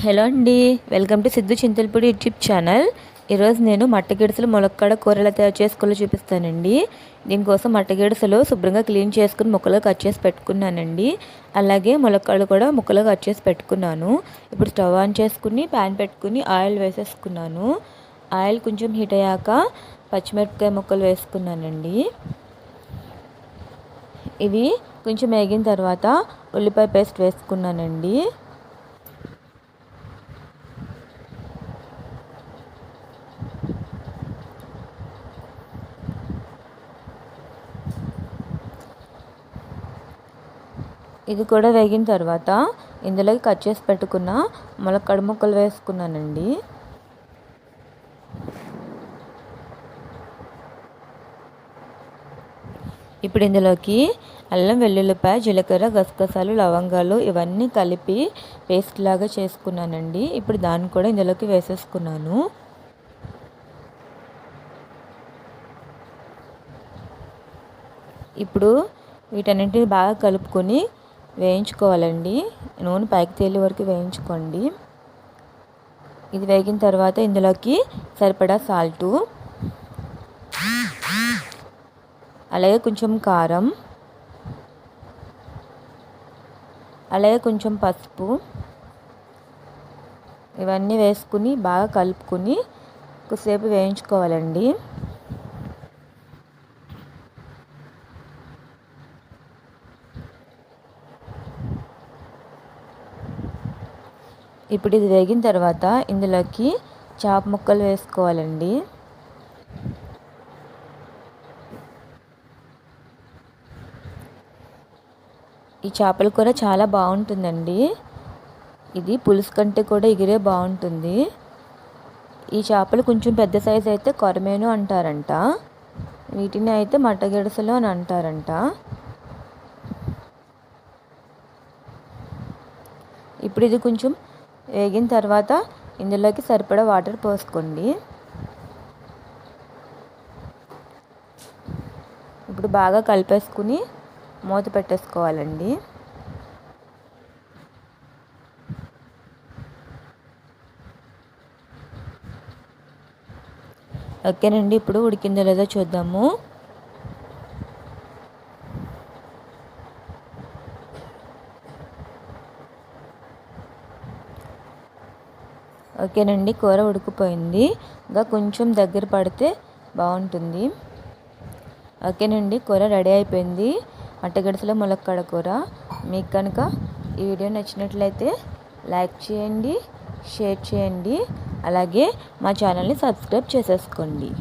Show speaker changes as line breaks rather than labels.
Hello అండి, welcome to Siddhu Chintalapudi YouTube channel. ఈరోజు నేను మట్టగిడసలు ములక్కాడ కూర ఎలా తయారు చేసుకోవాలో చూపిస్తానండి. దీనికోసం మట్టగిడసలు శుభ్రంగా క్లీన్ చేసుకుని ముక్కలు కట్ చేసి పెట్టుకున్నానండి. అలాగే ములక్కాడలు కూడా ముక్కలు కట్ చేసి పెట్టుకున్నాను. ఇప్పుడు స్టవ్ ఆన్ చేసుకుని ప్యాన్ పెట్టుకుని ఆయిల్ వేసేసుకున్నాను. ఆయిల్ కొంచెం హీట్ అయ్యాక పచ్చిమిరపకాయ ముక్కలు వేసుకున్నానండి. ఇవి కొంచెం వేగిన తర్వాత ఉల్లిపాయ పేస్ట్ వేసుకున్నానండి. ఇది కూడా వేగిన తర్వాత ఇందులోకి కట్ చేసి పెట్టుకున్న ములక్కాడ ముక్కలు వేసుకున్నానండి. ఇప్పుడు ఇందులోకి అల్లం వెల్లుల్లిపాయ జీలకర్ర గసగసాలు లవంగాలు ఇవన్నీ కలిపి పేస్ట్ లాగా చేసుకున్నానండి. ఇప్పుడు దాన్ని కూడా ఇందులోకి వేసేసుకున్నాను. ఇప్పుడు వీటన్నింటిని బాగా కలుపుకొని వేయించుకోవాలండి. నూనె పైకి తేలే వరకు వేయించుకోండి. ఇది వేగిన తర్వాత ఇందులోకి సరిపడా సాల్టు, అలాగే కొంచెం కారం, అలాగే కొంచెం పసుపు ఇవన్నీ వేసుకుని బాగా కలుపుకొని కొద్దిసేపు వేయించుకోవాలండి. ఇప్పుడు ఇది వేగిన తర్వాత ఇందులోకి చేప ముక్కలు వేసుకోవాలండి. ఈ చేపల కూర చాలా బాగుంటుందండి. ఇది పులుసు కంటే కూడా ఎగిరే బాగుంటుంది. ఈ చేపలు కొంచెం పెద్ద సైజు అయితే కొరమేను అంటారంట, వీటిని అయితే మట్టగిడసలు అని అంటారంట. ఇప్పుడు ఇది కొంచెం వేగిన తర్వాత ఇందులోకి సరిపడా వాటర్ పోసుకోండి. ఇప్పుడు బాగా కలిపేసుకుని మూత పెట్టేసుకోవాలండి. ఓకేనండి, ఇప్పుడు ఉడికిందో లేదో చూద్దాము. ఓకేనండి, కూర ఉడికిపోయింది. ఇంకా కొంచెం దగ్గర పడితే బాగుంటుంది. ఓకేనండి, కూర రెడీ అయిపోయింది. మట్టగిడసల ములక్కాడ కూర. మీకు కనుక ఈ వీడియో నచ్చినట్లయితే లైక్ చేయండి, షేర్ చేయండి, అలాగే మా ఛానల్ని సబ్స్క్రైబ్ చేసేసుకోండి.